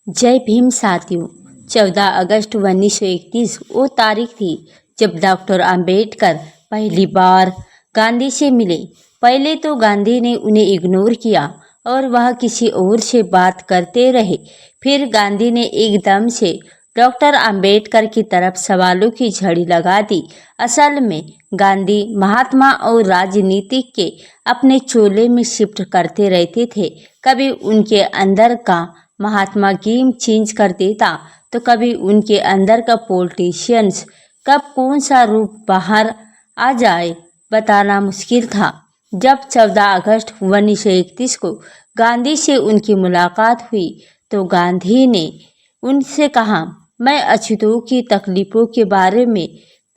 जय भीम साथियों। 14 अगस्त 1931 वो तारीख थी जब डॉक्टर अंबेडकर पहली बार गांधी से मिले। पहले तो गांधी ने उन्हें इग्नोर किया और वह किसी और से बात करते रहे। फिर गांधी ने एकदम से डॉक्टर अंबेडकर की तरफ सवालों की झड़ी लगा दी। असल में गांधी महात्मा और राजनीतिक के अपने चोले में शिफ्ट करते रहते थे। कभी उनके अंदर का महात्मा गेम चेंज कर देता तो कभी उनके अंदर का पॉलिटिशियंस। कब कौन सा रूप बाहर आ जाए बताना मुश्किल था। जब 14 अगस्त 1931 को गांधी से उनकी मुलाकात हुई तो गांधी ने उनसे कहा, मैं अछूतों की तकलीफ़ों के बारे में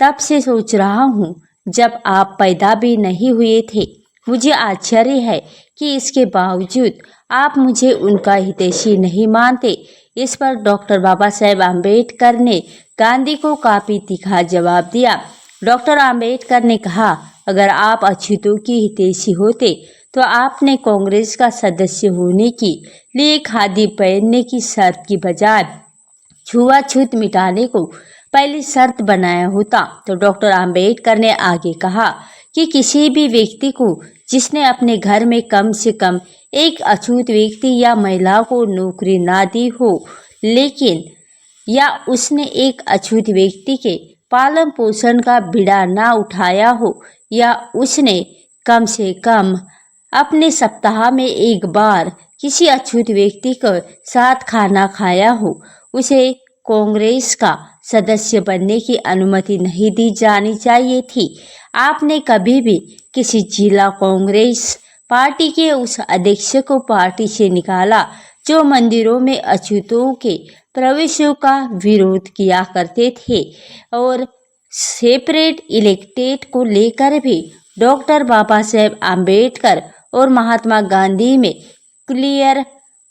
तब से सोच रहा हूँ जब आप पैदा भी नहीं हुए थे। मुझे आश्चर्य है कि इसके बावजूद आप मुझे उनका हितैषी नहीं मानते। इस पर डॉक्टर बाबा साहेब आम्बेडकर ने गांधी को काफ़ी तीखा जवाब दिया। डॉक्टर आम्बेडकर ने कहा, अगर आप अछूतों की हितैषी होते तो आपने कांग्रेस का सदस्य होने के लिए खादी पहनने की शर्त की बजाय छुआछूत मिटाने को पहली शर्त बनाया होता। तो डॉक्टर आम्बेडकर ने आगे कहा कि किसी भी व्यक्ति को जिसने अपने घर में कम से कम एक अछूत व्यक्ति या महिला को नौकरी ना दी हो, लेकिन या उसने एक अछूत व्यक्ति के पालन पोषण का बीड़ा ना उठाया हो, या उसने कम से कम अपने सप्ताह में एक बार किसी अछूत व्यक्ति के साथ खाना खाया हो, उसे कांग्रेस का सदस्य बनने की अनुमति नहीं दी जानी चाहिए थी। आपने कभी भी किसी जिला कांग्रेस पार्टी के उस अध्यक्ष को पार्टी से निकाला जो मंदिरों में अछूतों के प्रवेशों का विरोध किया करते थे। और सेपरेट इलेक्टेड को लेकर भी डॉक्टर बाबा साहेब आम्बेडकर और महात्मा गांधी में क्लियर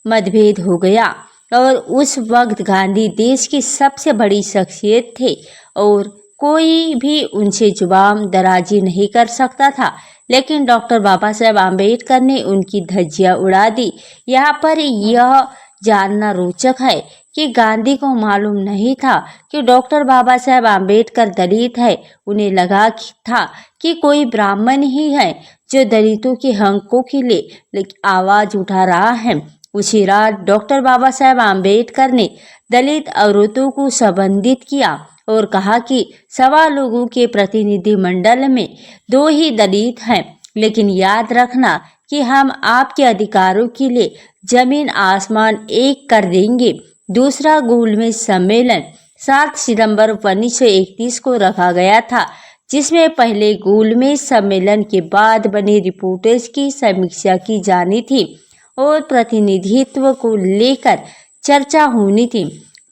मतभेद हो गया। और उस वक्त गांधी देश की सबसे बड़ी शख्सियत थे और कोई भी उनसे जुबान दराजी नहीं कर सकता था। लेकिन डॉक्टर बाबा साहेब आम्बेडकर ने उनकी धज्जियां उड़ा दी। यहाँ पर यह जानना रोचक है कि गांधी को मालूम नहीं था कि डॉक्टर बाबा साहेब आम्बेडकर दलित है। उन्हें लगा था कि कोई ब्राह्मण ही है जो दलितों के हकों के लिए आवाज़ उठा रहा है। उसी रात डॉक्टर बाबा साहेब आम्बेडकर ने दलित औरतों को संबोधित किया और कहा कि 1.25 लोगों के प्रतिनिधिमंडल में 2 ही दलित हैं, लेकिन याद रखना कि हम आपके अधिकारों के लिए जमीन आसमान एक कर देंगे। दूसरा गोलमेज सम्मेलन 7 सितंबर 1931 को रखा गया था, जिसमें पहले गोलमेज सम्मेलन के बाद बनी रिपोर्ट्स की समीक्षा की जानी थी और प्रतिनिधित्व को लेकर चर्चा होनी थी।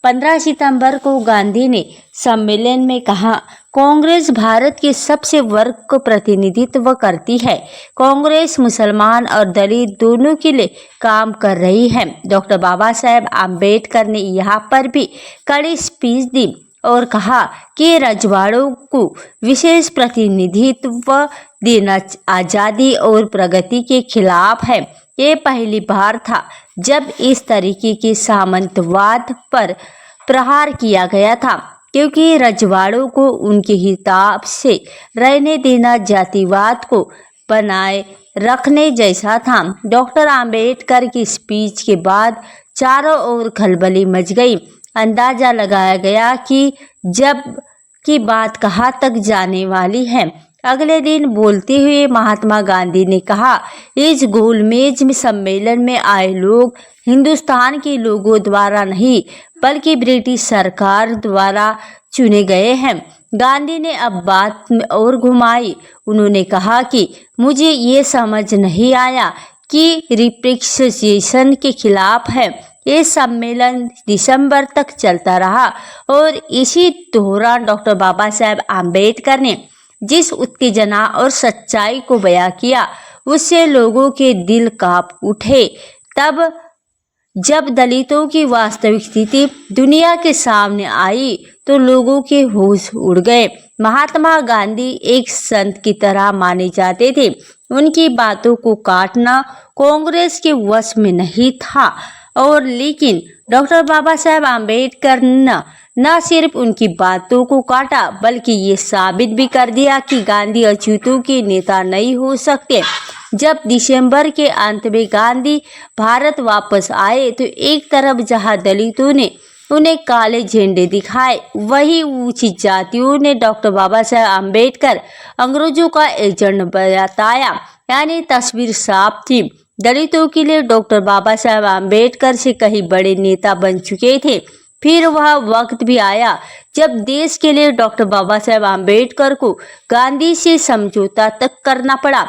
15 सितंबर को गांधी ने सम्मेलन में कहा, कांग्रेस भारत के सबसे वर्ग को प्रतिनिधित्व करती है। कांग्रेस मुसलमान और दलित दोनों के लिए काम कर रही है। डॉक्टर बाबा साहेब आम्बेडकर ने यहाँ पर भी कड़ी स्पीच दी और कहा कि रजवाड़ों को विशेष प्रतिनिधित्व देना आज़ादी और प्रगति के खिलाफ है। ये पहली बार था जब इस तरीके के सामंतवाद पर प्रहार किया गया था, क्योंकि रजवाड़ों को उनके हिसाब से रहने देना जातिवाद को बनाए रखने जैसा था। डॉक्टर आम्बेडकर की स्पीच के बाद चारों ओर खलबली मच गई। अंदाजा लगाया गया कि जब की बात कहाँ तक जाने वाली है। अगले दिन बोलते हुए महात्मा गांधी ने कहा, इस गोलमेज में सम्मेलन में आए लोग हिंदुस्तान के लोगों द्वारा नहीं बल्कि ब्रिटिश सरकार द्वारा चुने गए हैं। गांधी ने अब बात और घुमाई। उन्होंने कहा कि मुझे ये समझ नहीं आया कि रिप्रेजेंटेशन के खिलाफ है। ये सम्मेलन दिसंबर तक चलता रहा और इसी दौरान डॉक्टर बाबा साहेब आम्बेडकर ने जिस उत्तेजना और सच्चाई को बयां किया, उससे लोगों के दिल कांप उठे। तब जब दलितों की वास्तविक स्थिति दुनिया के सामने आई तो लोगों के होश उड़ गए। महात्मा गांधी एक संत की तरह माने जाते थे। उनकी बातों को काटना कांग्रेस के वश में नहीं था। और लेकिन डॉक्टर बाबा साहेब आम्बेडकर न सिर्फ उनकी बातों को काटा बल्कि ये साबित भी कर दिया कि गांधी अछूतों के नेता नहीं हो सकते। जब दिसंबर के अंत में गांधी भारत वापस आए तो एक तरफ जहां दलितों ने उन्हें काले झंडे दिखाए, वहीं ऊंची जातियों ने डॉक्टर बाबा साहेब आम्बेडकर अंग्रेजों का एजेंट बताया। यानी तस्वीर साफ थी, दलितों के लिए डॉक्टर बाबा साहेब आम्बेडकर से कहीं बड़े नेता बन चुके थे। फिर वह वक्त भी आया जब देश के लिए डॉक्टर बाबा साहेब आम्बेडकर को गांधी से समझौता तक करना पड़ा।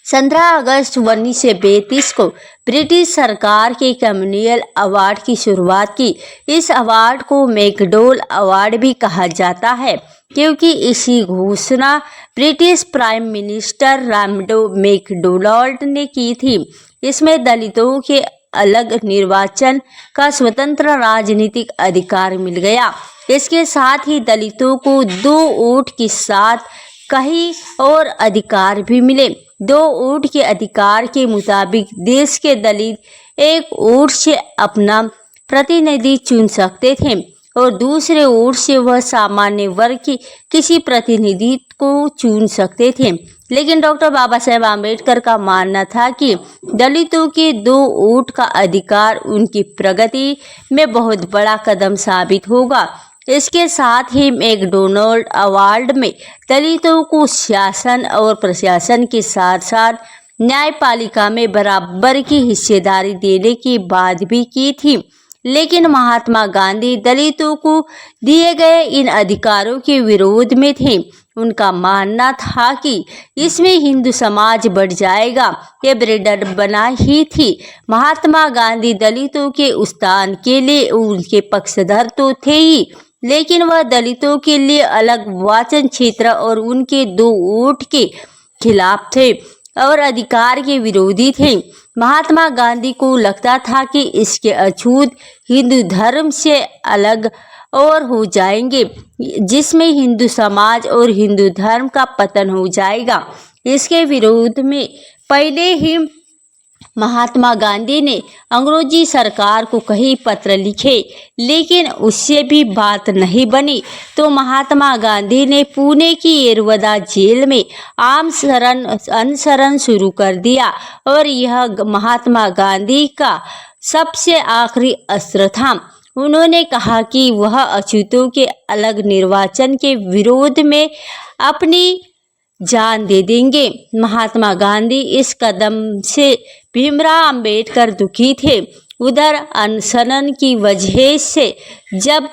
15 अगस्त 1932 को ब्रिटिश सरकार के कम्युनियल अवार्ड की शुरुआत की। इस अवार्ड को मैकडॉल अवार्ड भी कहा जाता है क्योंकि इसी घोषणा ब्रिटिश प्राइम मिनिस्टर रैमोंड मैकडॉनल्ड ने की थी। इसमें दलितों के अलग निर्वाचन का स्वतंत्र राजनीतिक अधिकार मिल गया। इसके साथ ही दलितों को 2 वोट के साथ कई और अधिकार भी मिले। 2 वोट के अधिकार के मुताबिक देश के दलित 1 वोट से अपना प्रतिनिधि चुन सकते थे और दूसरे वोट से वह सामान्य वर्ग के किसी प्रतिनिधि को चुन सकते थे। लेकिन डॉक्टर बाबा साहेब आम्बेडकर का मानना था कि दलितों के 2 वोट का अधिकार उनकी प्रगति में बहुत बड़ा कदम साबित होगा। इसके साथ ही मैकडॉनल्ड अवार्ड में दलितों को शासन और प्रशासन के साथ साथ न्यायपालिका में बराबर की हिस्सेदारी देने की बात भी की थी। लेकिन महात्मा गांधी दलितों को दिए गए इन अधिकारों के विरोध में थे। उनका मानना था कि इसमें हिंदू समाज बढ़ जाएगा। ये ब्रेडर बना ही थी। महात्मा गांधी दलितों के उत्थान के लिए उनके पक्षधर तो थे ही, लेकिन वह दलितों के लिए अलग वाचन क्षेत्र और उनके 2 वोट के खिलाफ थे और अधिकार के विरोधी थे। महात्मा गांधी को लगता था कि इसके अछूत हिंदू धर्म से अलग और हो जाएंगे, जिसमें हिंदू समाज और हिंदू धर्म का पतन हो जाएगा। इसके विरोध में पहले ही महात्मा गांधी ने अंग्रेजी सरकार को कई पत्र लिखे, लेकिन उससे भी बात नहीं बनी तो महात्मा गांधी ने पुणे की येरवडा जेल में अनशरण शुरू कर दिया और यह महात्मा गांधी का सबसे आखिरी अस्त्र था। उन्होंने कहा कि वह अछूतों के अलग निर्वाचन के विरोध में अपनी जान दे देंगे। महात्मा गांधी इस कदम से भीमराव अंबेडकर दुखी थे। उधर अनशन की वजह से जब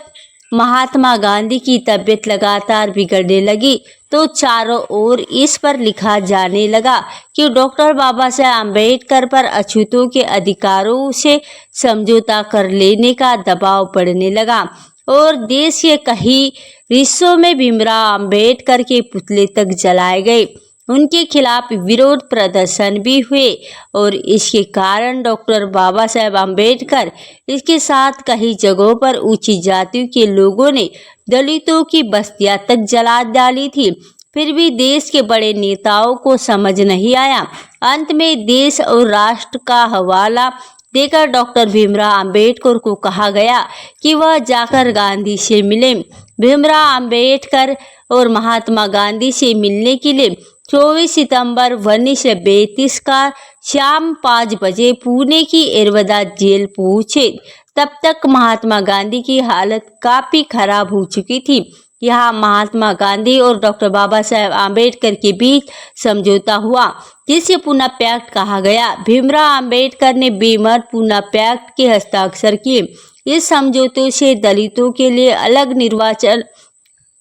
महात्मा गांधी की तबीयत लगातार बिगड़ने लगी तो चारों ओर इस पर लिखा जाने लगा कि डॉक्टर बाबा साहेब आम्बेडकर पर अछूतों के अधिकारों से समझौता कर लेने का दबाव पड़ने लगा और देश के कई हिस्सों में भीमराव अंबेडकर के पुतले तक जलाए गए। उनके खिलाफ विरोध प्रदर्शन भी हुए और इसके कारण डॉक्टर बाबा साहेब आम्बेडकर इसके साथ कई जगहों पर ऊंची जातियों के लोगों ने दलितों की बस्तियां तक जला डाली थी। फिर भी देश के बड़े नेताओं को समझ नहीं आया। अंत में देश और राष्ट्र का हवाला देकर डॉक्टर भीमराव अंबेडकर को कहा गया कि वह जाकर गांधी से मिले। भीमराव अंबेडकर और महात्मा गांधी से मिलने के लिए 24 सितंबर 1932 का शाम 5 बजे पुणे की येरवडा जेल पहुंचे। तब तक महात्मा गांधी की हालत काफी खराब हो चुकी थी। यहाँ महात्मा गांधी और डॉक्टर बाबा साहेब आम्बेडकर के बीच समझौता हुआ, जिसे पुणे पैक्ट कहा गया। भीमराव अंबेडकर ने बेमर्द पुणे पैक्ट के हस्ताक्षर किए। इस समझौते से दलितों के लिए अलग निर्वाचन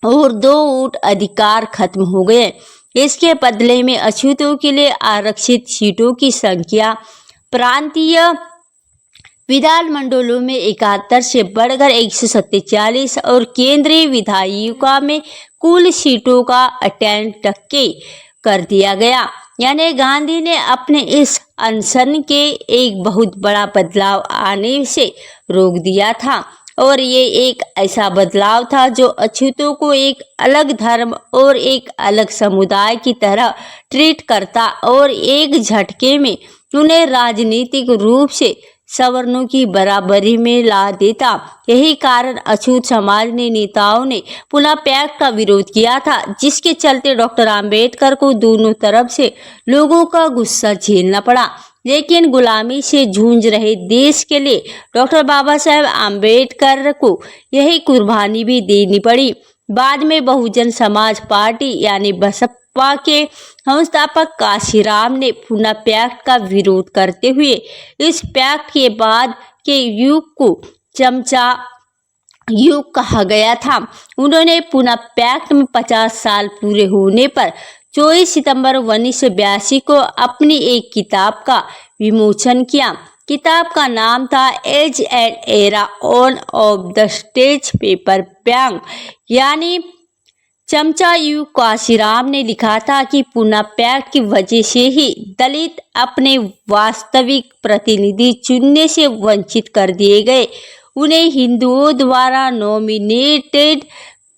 और 2 वोट अधिकार खत्म हो गए। इसके बदले में अछूतों के लिए आरक्षित सीटों की संख्या प्रांतीय विधानमंडलों में 71 से बढ़कर 147 और केंद्रीय विधायिका में कुल सीटों का 98% कर दिया गया। यानी गांधी ने अपने इस अनशन के एक बहुत बड़ा बदलाव आने से रोक दिया था और ये एक ऐसा बदलाव था जो अछूतों को एक अलग धर्म और एक अलग समुदाय की तरह ट्रीट करता और एक झटके में उन्हें राजनीतिक रूप से सवर्णों की बराबरी में ला देता। यही कारण अछूत समाज ने नेताओं ने पुनः पैक्ट का विरोध किया था, जिसके चलते डॉक्टर आम्बेडकर को दोनों तरफ से लोगों का गुस्सा झेलना पड़ा। लेकिन गुलामी से जूझ रहे देश के लिए डॉक्टर बाबा साहेब आम्बेडकर को यही कुर्बानी भी देनी पड़ी। बाद में बहुजन समाज पार्टी यानी बसपा के संस्थापक काशीराम ने पुनः पैक्ट का विरोध करते हुए इस पैक्ट के बाद के युग को चमचा युग कहा गया था। उन्होंने पुनः पैक्ट में 50 साल पूरे होने पर 24 सितंबर 1982 को अपनी एक किताब का विमोचन किया। किताब का नाम था age and era on of the stage paper bank, यानी चमचा युग। काशीराम ने लिखा था कि पुनः पैक्ट की वजह से ही दलित अपने वास्तविक प्रतिनिधि चुनने से वंचित कर दिए गए। उन्हें हिंदुओं द्वारा नॉमिनेटेड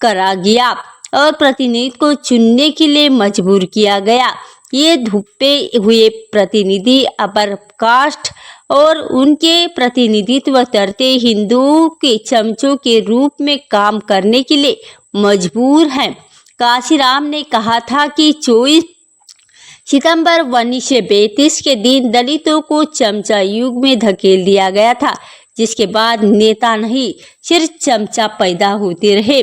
करा गया और प्रतिनिधि को चुनने के लिए मजबूर किया गया। ये धुपे हुए प्रतिनिधि अपर कास्ट और उनके प्रतिनिधित्व करते हिंदुओं के चमचों के रूप में काम करने के लिए मजबूर हैं। काशीराम ने कहा था कि 24 सितंबर 1932 के दिन दलितों को चमचा युग में धकेल दिया गया था, जिसके बाद नेता नहीं सिर्फ चमचा पैदा होते रहे।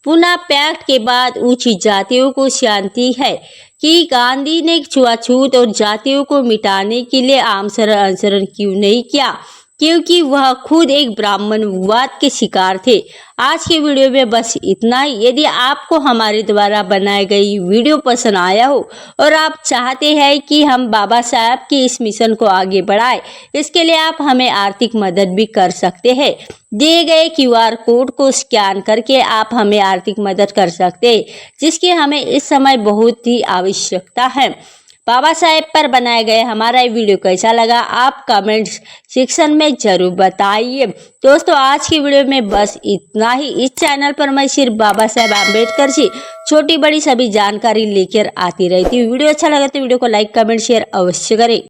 पुनः पैक्ट के बाद उच्च जातियों को शांति है कि गांधी ने छुआछूत और जातियों को मिटाने के लिए आमरण अनशन क्यों नहीं किया, क्योंकि वह खुद एक ब्राह्मणवाद के शिकार थे। आज के वीडियो में बस इतना ही। यदि आपको हमारे द्वारा बनाई गई वीडियो पसंद आया हो और आप चाहते हैं कि हम बाबा साहब के इस मिशन को आगे बढ़ाएं, इसके लिए आप हमें आर्थिक मदद भी कर सकते हैं। दिए गए QR कोड को स्कैन करके आप हमें आर्थिक मदद कर सकते हैं, जिसकी हमें इस समय बहुत ही आवश्यकता है। बाबा साहेब पर बनाए गए हमारा ये वीडियो कैसा लगा आप कमेंट सेक्शन में जरूर बताइए। दोस्तों, आज की वीडियो में बस इतना ही। इस चैनल पर मैं सिर्फ बाबा साहेब आम्बेडकर से छोटी बड़ी सभी जानकारी लेकर आती रहती हूँ। वीडियो अच्छा लगा तो वीडियो को लाइक कमेंट शेयर अवश्य करें।